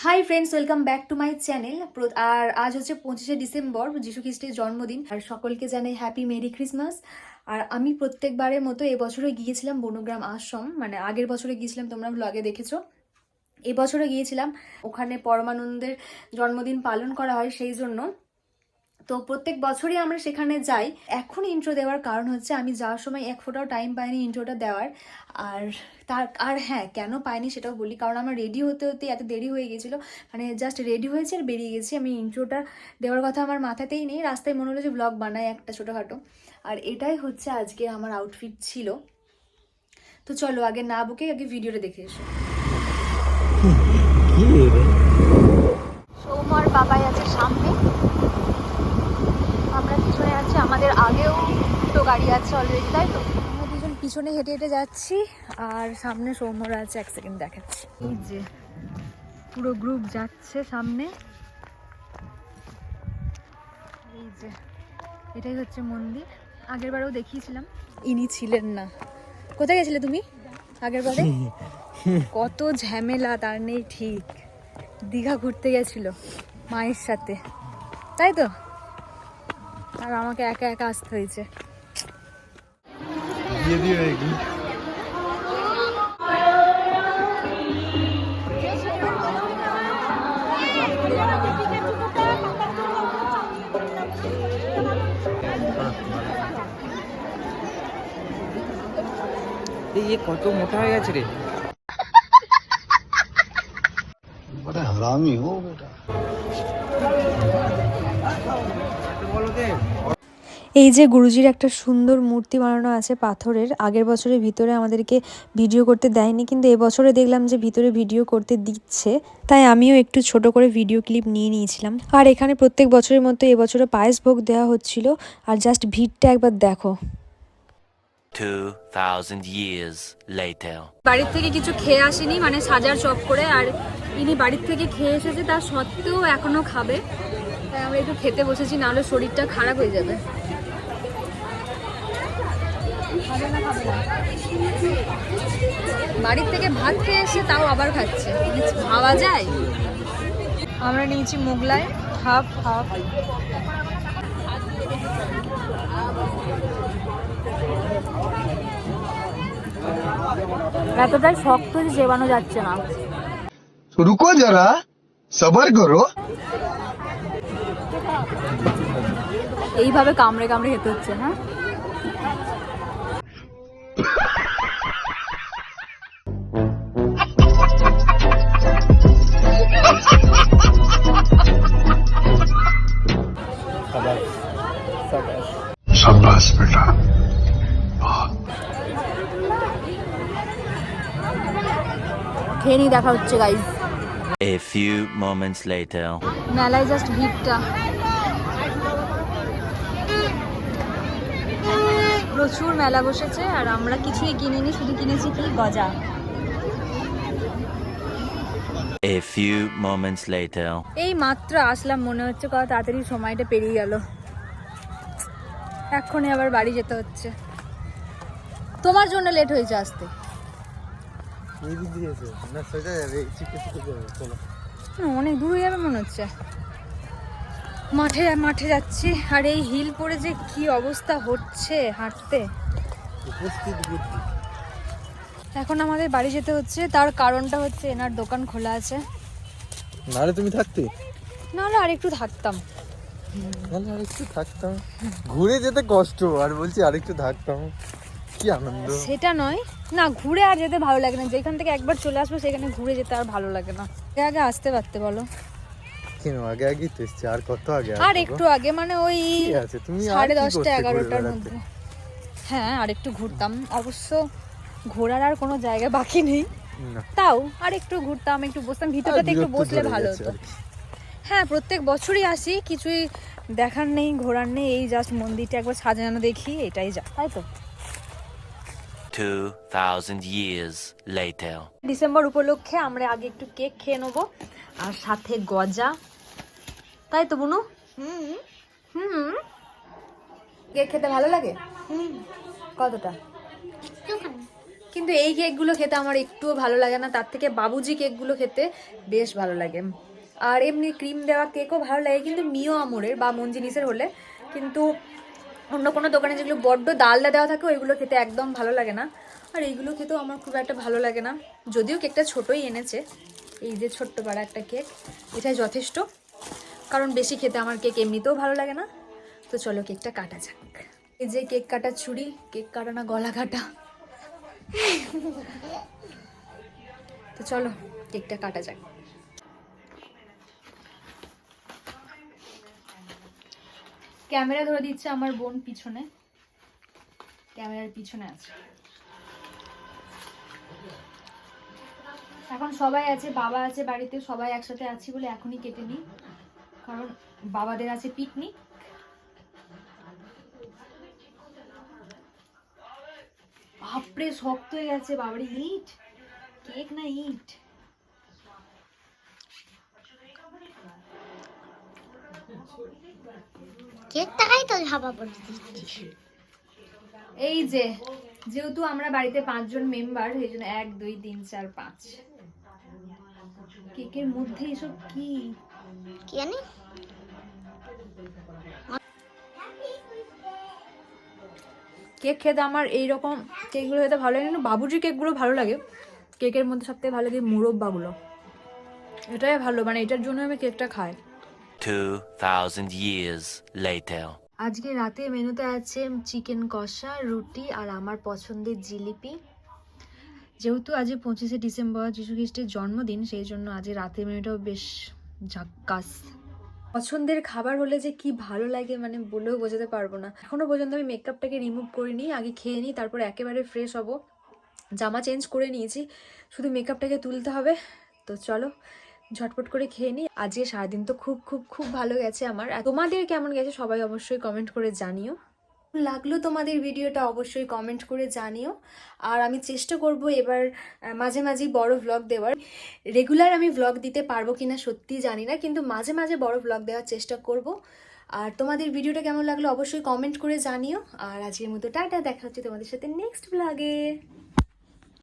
High friends, welcome back to my channel. আর আজ হচ্ছে 25শে ডিসেম্বর, যীশু খ্রিস্টের জন্মদিন। আর সকলকে জানাই হ্যাপি মেরি ক্রিসমাস। আর আমি প্রত্যেকবারের মতো এবছরে গিয়েছিলাম বনগ্রাম আশ্রম, মানে আগের বছরে গিয়েছিলাম, তোমরা ব্লগে দেখেছো। এবছরে গিয়েছিলাম, ওখানে পরমানন্দের জন্মদিন পালন করা হয়, সেই জন্য তো প্রত্যেক বছরই আমরা সেখানে যাই। এখন ইন্ট্রো দেওয়ার কারণ হচ্ছে আমি যাওয়ার সময় এক ফোঁটাও টাইম পাইনি ইন্ট্রোটা দেওয়ার। আর হ্যাঁ, কেন পাইনি সেটাও বলি, কারণ আমার রেডি হতে হতে এত দেরি হয়ে গেছিলো। মানে জাস্ট রেডি হয়েছে আর বেরিয়ে গেছি, আমি ইন্ট্রোটা দেওয়ার কথা আমার মাথাতেই নেই। রাস্তায় মনে হলো যে ব্লগ বানাই একটা ছোটোখাটো। আর এটাই হচ্ছে আজকে আমার আউটফিট ছিল। তো চলো আগে না বকে আগে ভিডিওটা দেখে এসো। সৌমর বাবাই আছে সামনে, আমরা পিছনে আছি, আমাদের আগেও দুটো গাড়ি আছে অলরেডি, তাই তো আমরা দুজন পিছনে হেঁটে হেঁটে যাচ্ছি আর সামনে সৌম্যরা আছে। এক সেকেন্ড দেখাচ্ছি, এই যে পুরো গ্রুপ যাচ্ছে সামনে। এই যে এটাই হচ্ছে মন্দির, আগের বারেও দেখিয়েছিলাম, ইনি ছিলেন না। কোথায় গেছিলে তুমি আগের বারে? কত ঝামেলা তার নেই ঠিক। দীঘা ঘুরতে গেছিল মায়ের সাথে, তাই তো, আর আমাকে একা একা আসতে হয়েছে। ये কত মোটা হয়ে গেছে রে। बड़ा हरामी हो बेटा। এই যে গুরুজির একটা সুন্দর মূর্তি বানানো আছে পাথরের। আগের বছরের ভিতরে আমাদেরকে ভিডিও করতে দেয়নি, কিন্তু এবছরে দেখলাম যে ভিতরে ভিডিও করতে দিচ্ছে, তাই আমিও একটু ছোট করে ভিডিও ক্লিপ নিয়ে নিয়েছিলাম। আর এখানে প্রত্যেক বছরের মতো এবছরে পায়েস ভোগ দেওয়া হচ্ছিল। আর জাস্ট ভিড়টা একবার দেখো। 2000 years later. বাড়ির থেকে কিছু খেয়ে আসেনি, মানে সাজার চপ করে, আর ইনি বাড়ির থেকে খেয়ে এসেছে, তার সত্ত্বেও এখনো খাবে। তাই আমরা একটু খেতে বসেছি, নাহলে শরীরটা খারাপ হয়ে যাবে। বাড়ির থেকে ভাত খেয়ে এসে তাও আবার খাচ্ছে, ভাবা যায়। আমরা নিয়েছি মোগলাই হাফ হাফ। এতটাই শক্ত যে চেবানো যাচ্ছে না। रुको जरा सबर करो। এইভাবে কামড়ে কামড়ে খেতে হচ্ছে। হ্যাঁ, शाबाश बेटा। খেয়ে নিয়ে দেখা হচ্ছে guys. A few moments later. মেলায় জাস্ট ভিড়টা, প্রচুর মেলা বসেছে। আর আমরা কিছুই কিনিনি, শুধু কিনেছি কি গজা। A few moments later. এই মাত্র আসলাম, মনে হচ্ছে কত তাড়াতাড়ি সময়টা পেরিয়ে গেল। এক্ষুনি আবার বাড়ি যেতে হচ্ছে। তোমার জন্য লেট হয়েছে আসতে। অনেক দূর হয়ে যাবে মনে হচ্ছে। মাঠে মাঠে যাচ্ছি, আর এই হিল পরে যে কি অবস্থা হচ্ছে হাঁটতে। এখন আমাদের বাড়ি যেতে হচ্ছে, তার কারণটা হচ্ছে এনার দোকান খোলা আছে। নালে তুমি থাকতে, নাহলে আরেকটু থাকতাম। নালে আরেকটু থাকতাম, ঘুরে যেতে কষ্ট, আর বলছি আরেকটু থাকতাম, কি আনন্দ। সেটা নয়, না ঘুরে আর যেতে ভালো লাগে না। যেখান থেকে একবার চলে আসবো সেখানে ঘুরে যেতে আর ভালো লাগে না। আগে আসতে পারতে বলো। কেন আগে আগেই তো এসছি, আর কত আগে আর একটু আগে, মানে ওই আছে তুমি 10:30 11টার মধ্যে। হ্যাঁ, আর একটু ঘুরতাম। অবশ্য ঘোরার আর কোনো জায়গা বাকি নেই, তাও আর একটু ঘুরতাম, একটু বসতাম, ভিতরটাতে একটু বসলে ভালো হতো। হ্যাঁ, প্রত্যেক বছরই আসি, কিছুই দেখার নেই, ঘোরার নেই, এই জাস্ট মন্দিরটা একবার সাজানো দেখি, এটাই যা, তাই তো। 2000 years later. ডিসেম্বর উপলক্ষে আমরা আগে একটু কেক খেয়ে নেবো, আর সাথে গজা, তাই তো বুনু? হুম, কেক খেতে ভালো লাগে। কতটা? কিন্তু এই কেকগুলো খেতে আমার একটুও ভালো লাগে না, তার থেকে বাবুজি কেকগুলো খেতে বেশ ভালো লাগে। আর এমনি ক্রিম দেওয়া কেকও ভালো লাগে, কিন্তু মিও আমরের বা মঞ্জিনিসের হলে। কিন্তু অন্য কোনো দোকানে যেগুলো বড্ড ডালডা দেওয়া থাকে ওইগুলো খেতে একদম ভালো লাগে না। আর এইগুলো খেতেও আমার খুব একটা ভালো লাগে না, যদিও কেকটা ছোটোই এনেছে। এই যে ছোট্ট পাড়া একটা কেক, এটাই যথেষ্ট, কারণ বেশি খেতে আমার কেক এমনিতেও ভালো লাগে না। তো চলো কেকটা কাটা যাক। এই যে কেক কাটার ছুরি, কেক কাটা না গলা কাটা। তো চলো কেকটা কাটা যাক। ক্যামেরা ধরে দিচ্ছে আমার বোন পিছনে, ক্যামেরার পিছনে আছে। এখন সবাই আছে, বাবা আছে বাড়িতে, সবাই একসাথে আছি বলে এখনই কেটে নিই, কারণ বাবাদের আছে পিকনিক। বাপরে শক্ত হয়ে গেছে, বাবারে ইট, কেক না ইট। কেকটাই তো ঝাপা পড়ে দিচ্ছিস। এই যে যেহেতু আমরা বাড়িতে 5 জন মেম্বার, এই জন্য 1 2 3 4 5 কেকের মধ্যে এসব কি কি জানি কেক খেতে আমার এইরকম কেকগুলো খেতে ভালো লাগে না, বাবুজি কেকগুলো ভালো লাগে। কেকের মধ্যে সবথেকে ভালো লাগে মুরব্বাগুলো, এটাই ভালো, মানে এটার জন্য আমি কেকটা খাই। 2000 years later. আজকে রাতে মেনুতে আছে চিকেন কষা, রুটি আর আমার পছন্দের জিলিপি। যেহেতু আজ 25শে ডিসেম্বর যীশু খ্রিস্টের জন্মদিন, সেই জন্য আজ রাতের মেনুটাও বেশ ঝাক্কাস। পছন্দের খাবার হলে যে কি ভালো লাগে মানে বলেও বোঝাতে পারবো না। এখনো পর্যন্ত আমি মেকআপটাকে রিমুভ করিনি, আগে খেয়ে নিই, তারপর একেবারে ফ্রেশ হব। জামা চেঞ্জ করে নিয়েছি, শুধু মেকআপটাকে তুলতে হবে। তো চলো ঝটপট করে খেয়ে নিই। আজকে সারাদিন তো খুব খুব খুব ভালো গেছে আমার। আর তোমাদের কেমন গেছে সবাই অবশ্যই কমেন্ট করে জানিও। লাগলো তোমাদের ভিডিওটা অবশ্যই কমেন্ট করে জানিও। আর আমি চেষ্টা করব এবার মাঝে মাঝে বড় ভ্লগ দেওয়ার। রেগুলার আমি ভ্লগ দিতে পারবো কিনা সত্যি জানি না, কিন্তু মাঝে মাঝে বড় ভ্লগ দেওয়ার চেষ্টা করব। আর তোমাদের ভিডিওটা কেমন লাগলো অবশ্যই কমেন্ট করে জানিও। আর আজকের মতো টাটা, দেখা হচ্ছে তোমাদের সাথে নেক্সট ভ্লগে।